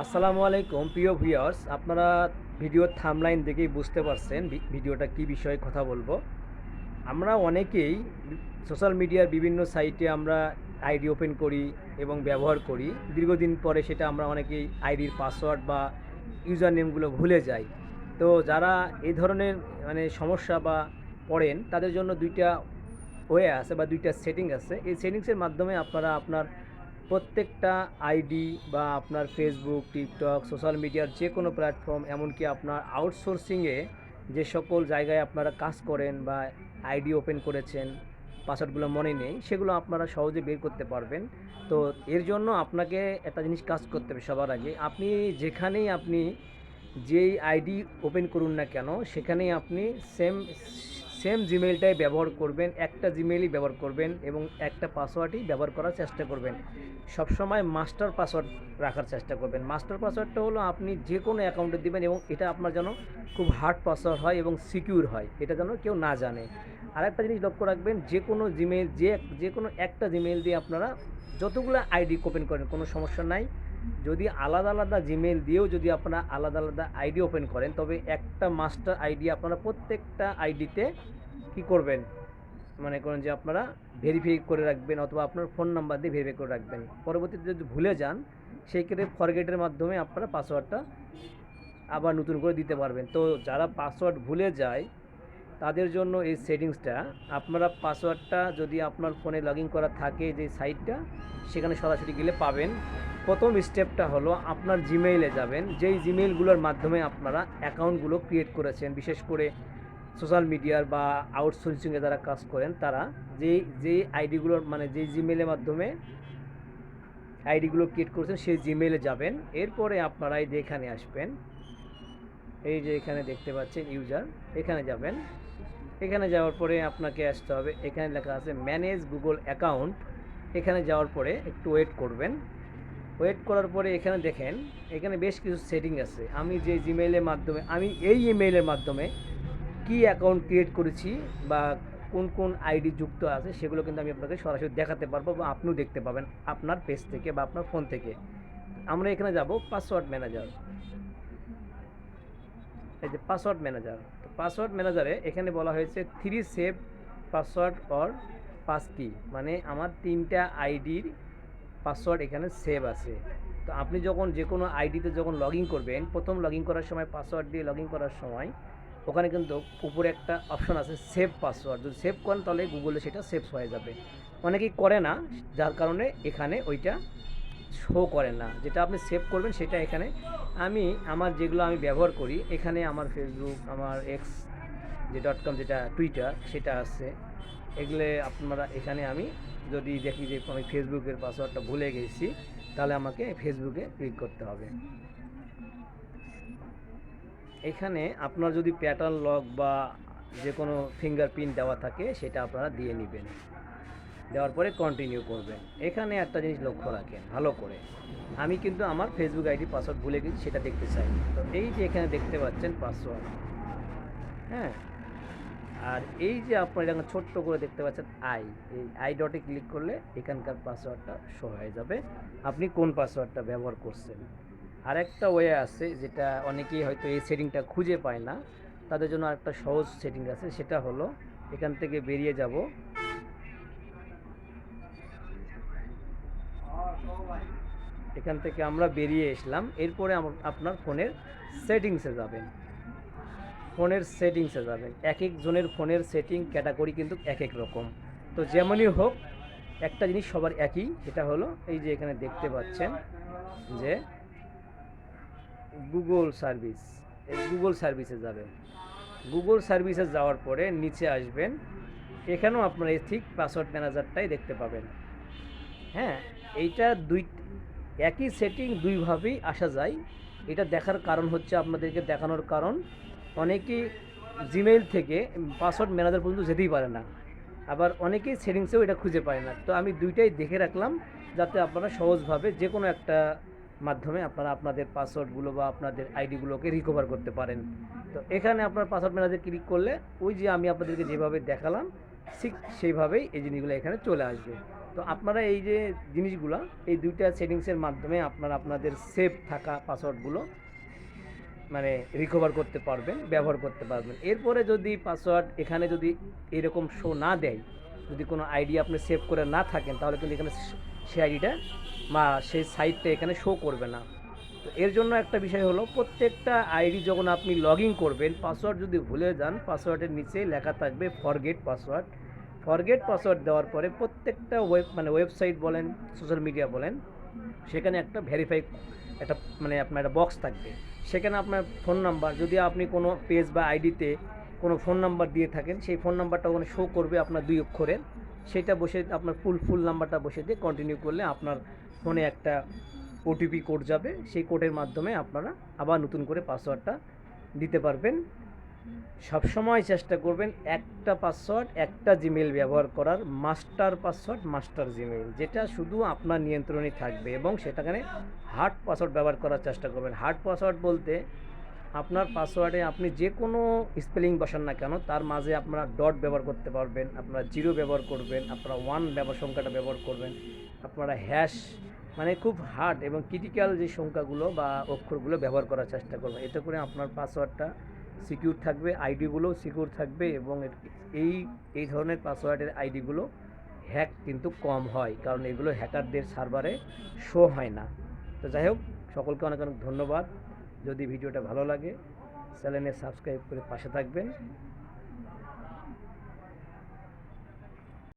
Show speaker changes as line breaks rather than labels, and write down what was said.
আসসালামু আলাইকুম প্রিয় ভিউয়ার্স, আপনারা ভিডিওর থাম্বনেইল দেখেই বুঝতে পারছেন ভিডিওটা কি বিষয়ে কথা বলবো। আমরা অনেকেই সোশ্যাল মিডিয়ার বিভিন্ন সাইটে আমরা আইডি ওপেন করি এবং ব্যবহার করি। দীর্ঘদিন পরে সেটা আমরা অনেকেই আইডির পাসওয়ার্ড বা ইউজার নেমগুলো ভুলে যাই। তো যারা এই ধরনের সমস্যা বা পড়েন তাদের জন্য দুইটা ওয়ে আছে বা দুইটা সেটিং আছে। এই সেটিংসের মাধ্যমে আপনারা আপনার প্রত্যেকটা আইডি বা আপনার ফেসবুক, টিকটক, সোশ্যাল মিডিয়ার যে কোনো প্ল্যাটফর্ম, এমনকি আপনার আউটসোর্সিংয়ে যে সকল জায়গায় আপনারা কাজ করেন বা আইডি ওপেন করেছেন, পাসওয়ার্ডগুলো মনে নেই, সেগুলো আপনারা সহজে বের করতে পারবেন। তো এর জন্য আপনাকে একটা জিনিস কাজ করতে হবে। সবার আগে আপনি যেখানেই আপনি যেই আইডি ওপেন করুন না কেন, সেখানেই আপনি সেম সেম জিমেইলটাই ব্যবহার করবেন, একটা জিমেইলই ব্যবহার করবেন এবং একটা পাসওয়ার্ডই ব্যবহার করার চেষ্টা করবেন। সবসময় মাস্টার পাসওয়ার্ড রাখার চেষ্টা করবেন। মাস্টার পাসওয়ার্ডটা হলো আপনি যে কোনো অ্যাকাউন্টে দিবেন এবং এটা আপনার যেন খুব হার্ড পাসওয়ার্ড হয় এবং সিকিউর হয়, এটা যেন কেউ না জানে। আরেকটা জিনিস লক্ষ্য রাখবেন, যে কোনো জিমেইল যে কোনো একটা জিমেইল দিয়ে আপনারা যতগুলো আইডি ওপেন করেন কোনো সমস্যা নাই। যদি আলাদা আলাদা জিমেইল দিয়েও যদি আপনারা আলাদা আলাদা আইডি ওপেন করেন, তবে একটা মাস্টার আইডি আপনারা প্রত্যেকটা আইডিতে কী করবেন, মনে করেন যে আপনারা ভেরিফাই করে রাখবেন অথবা আপনার ফোন নাম্বার দিয়ে ভেরিফাই করে রাখবেন। পরবর্তীতে যদি ভুলে যান, সেই ক্ষেত্রে ফরগেটের মাধ্যমে আপনারা পাসওয়ার্ডটা আবার নতুন করে দিতে পারবেন। তো যারা পাসওয়ার্ড ভুলে যায় তাদের জন্য এই সেটিংসটা, আপনারা পাসওয়ার্ডটা যদি আপনার ফোনে লগ ইন করা থাকে যে সাইটটা, সেখানে সরাসরি গেলে পাবেন। প্রথম স্টেপটা হলো আপনার জিমেইলে যাবেন, যেই জিমেইলগুলোর মাধ্যমে আপনারা অ্যাকাউন্টগুলো ক্রিয়েট করেছেন, বিশেষ করে সোশ্যাল মিডিয়ার বা আউটসোর্সিংয়ে যারা কাজ করেন তারা যেই আইডিগুলোর যেই জিমেইলের মাধ্যমে আইডিগুলো ক্রিয়েট করেছেন সেই জিমেইলে যাবেন। এরপরে আপনারা এই যে এখানে আসবেন, এই যে এখানে দেখতে পাচ্ছেন ইউজার, এখানে যাবেন। এখানে যাওয়ার পরে আপনাকে আসতে হবে, এখানে লেখা আছে ম্যানেজ গুগল অ্যাকাউন্ট। এখানে যাওয়ার পরে একটু ওয়েট করবেন। ওয়েট করার পরে এখানে দেখেন, এখানে বেশ কিছু সেটিং আছে। আমি যে জিমেইলের মাধ্যমে, আমি এই ইমেইলের মাধ্যমে কি অ্যাকাউন্ট ক্রিয়েট করেছি বা কোন কোন আইডি যুক্ত আছে, সেগুলো কিন্তু আমি আপনাকে সরাসরি দেখাতে পারবো বা আপনিও দেখতে পাবেন আপনার পেজ থেকে বা আপনার ফোন থেকে। আমরা এখানে যাব পাসওয়ার্ড ম্যানেজার। এই যে পাসওয়ার্ড ম্যানেজার, তো পাসওয়ার্ড ম্যানেজারে এখানে বলা হয়েছে 3 সেভ পাসওয়ার্ড অর পাস কি, মানে আমার 3টা আইডির পাসওয়ার্ড এখানে সেভ আছে। তো আপনি যখন যে কোনো আইডিতে যখন লগ ইন করবেন, প্রথম লগ ইন করার সময় পাসওয়ার্ড দিয়ে লগ ইন করার সময় ওখানে কিন্তু উপরে একটা অপশন আছে সেভ পাসওয়ার্ড। যদি সেভ করেন তাহলে গুগলে সেটা সেভ হয়ে যাবে। অনেকেই করে না, যার কারণে এখানে ওইটা শো করে না। যেটা আপনি সেভ করবেন সেটা এখানে, আমি আমার যেগুলো আমি ব্যবহার করি, এখানে আমার ফেসবুক, আমার এক্স যে .com, যেটা টুইটার, সেটা আছে। এগুলো আপনারা এখানে, আমি যদি দেখি যে আমি ফেসবুকের পাসওয়ার্ডটা ভুলে গেছি, তাহলে আমাকে ফেসবুকে ক্লিক করতে হবে। এখানে আপনার যদি প্যাটার্ন লক বা যে কোনো ফিঙ্গারপ্রিন্ট দেওয়া থাকে সেটা আপনারা দিয়ে নেবেন। দেওয়ার পরে কন্টিনিউ করবেন। এখানে একটা জিনিস লক্ষ্য রাখেন ভালো করে, আমি কিন্তু আমার ফেসবুক আইডি পাসওয়ার্ড ভুলে গেছি, সেটা দেখতে চাই। তো এই যে এখানে দেখতে পাচ্ছেন পাসওয়ার্ড, হ্যাঁ, আর এই যে আপনার এখানে ছোট্ট করে দেখতে পাচ্ছেন এই আই ডটে ক্লিক করলে এখানকার পাসওয়ার্ডটা শো হয়ে যাবে, আপনি কোন পাসওয়ার্ডটা ব্যবহার করছেন। আরেকটা ওয়ে আছে যেটা অনেকেই হয়তো এই সেটিংটা খুঁজে পায় না, তাদের জন্য আরেকটা সহজ সেটিং আছে। সেটা হলো, এখান থেকে বেরিয়ে যাব, এখান থেকে আমরা বেরিয়ে আসলাম। এরপরে আপনার ফোনের সেটিংসে যাবেন। ফোনের সেটিংসে যাবেন, এক একজনের ফোনের সেটিং ক্যাটাগরি কিন্তু এক এক রকম। তো যেমনই হোক, একটা জিনিস সবার একই, সেটা হলো এই যে এখানে দেখতে পাচ্ছেন যে গুগল সার্ভিস, এই গুগল সার্ভিসে যাবেন। গুগল সার্ভিসে যাওয়ার পরে নিচে আসবেন, এখানেও আপনারা এই ঠিক পাসওয়ার্ড ম্যানেজারটাই দেখতে পাবেন। হ্যাঁ, এইটা একই সেটিং দুইভাবেই আসা যায়। এটা দেখার কারণ হচ্ছে, আপনাদেরকে দেখানোর কারণ, অনেকেই জিমেইল থেকে পাসওয়ার্ড ম্যানেজার পর্যন্ত যেতেই পারে না, আবার অনেকেই সেটিংসেও এটা খুঁজে পায় না। তো আমি দুইটাই দেখে রাখলাম, যাতে আপনারা সহজভাবে যে কোনো একটা মাধ্যমে আপনারা আপনাদের পাসওয়ার্ডগুলো বা আপনাদের আইডিগুলোকে রিকভার করতে পারেন। তো এখানে আপনার পাসওয়ার্ড ম্যানেজার ক্লিক করলে ওই যে আমি আপনাদেরকে যেভাবে দেখালাম ঠিক সেইভাবেই এই জিনিসগুলো এখানে চলে আসবে। তো আপনারা এই যে জিনিসগুলো, এই দুইটা সেটিংসের মাধ্যমে আপনারা আপনাদের সেভ থাকা পাসওয়ার্ডগুলো মানে রিকভার করতে পারবেন, ব্যবহার করতে পারবেন। এরপরে যদি পাসওয়ার্ড এখানে যদি এরকম শো না দেয়, যদি কোনো আইডি আপনি সেভ করে না থাকেন, তাহলে কিন্তু এখানে সেই আইডিটা বা সেই সাইটটা এখানে শো করবে না। তো এর জন্য একটা বিষয় হলো, প্রত্যেকটা আইডি যখন আপনি লগ ইন করবেন, পাসওয়ার্ড যদি ভুলে যান, পাসওয়ার্ডের নিচে লেখা থাকবে ফরগেট পাসওয়ার্ড। ফরগেট পাসওয়ার্ড দেওয়ার পরে প্রত্যেকটা ওয়েবসাইট বলেন, সোশ্যাল মিডিয়া বলেন, সেখানে একটা ভেরিফাই একটা আপনার একটা বক্স থাকবে। সেখানে আপনার ফোন নাম্বার, যদি আপনি কোনো পেজ বা আইডিতে কোনো ফোন নাম্বার দিয়ে থাকেন, সেই ফোন নাম্বারটা ওখানে শো করবে আপনার 2 অক্ষরের। সেটা বসে আপনার ফুল নাম্বারটা বসে দিয়ে কন্টিনিউ করলে আপনার ফোনে একটা ওটিপি কোড যাবে। সেই কোডের মাধ্যমে আপনারা আবার নতুন করে পাসওয়ার্ডটা দিতে পারবেন। সবসময় চেষ্টা করবেন একটা পাসওয়ার্ড, একটা জিমেইল ব্যবহার করার, মাস্টার পাসওয়ার্ড, মাস্টার জিমেইল, যেটা শুধু আপনার নিয়ন্ত্রণে থাকবে, এবং সেটাখানে হার্ড পাসওয়ার্ড ব্যবহার করার চেষ্টা করবেন। হার্ড পাসওয়ার্ড বলতে আপনার পাসওয়ার্ডে আপনি যে কোনো স্পেলিং বসান না কেন, তার মাঝে আপনারা ডট ব্যবহার করতে পারবেন, আপনারা জিরো ব্যবহার করবেন, আপনারা সংখ্যাটা ব্যবহার করবেন, আপনারা হ্যাশ, মানে খুব হার্ড এবং ক্রিটিক্যাল যে সংখ্যাগুলো বা অক্ষরগুলো ব্যবহার করার চেষ্টা করবেন। এতে করে আপনার পাসওয়ার্ডটা সিকিউর থাকবে, আইডিগুলোও সিকিউর থাকবে, এবং এই ধরনের পাসওয়ার্ডের আইডিগুলো হ্যাক কিন্তু কম হয়, কারণ এগুলো হ্যাকারদের সার্ভারে শো হয় না। তো যাই হোক, সকলকে অনেক অনেক ধন্যবাদ। যদি ভিডিওটা ভালো লাগে, চ্যানেলে সাবস্ক্রাইব করে পাশে থাকবেন।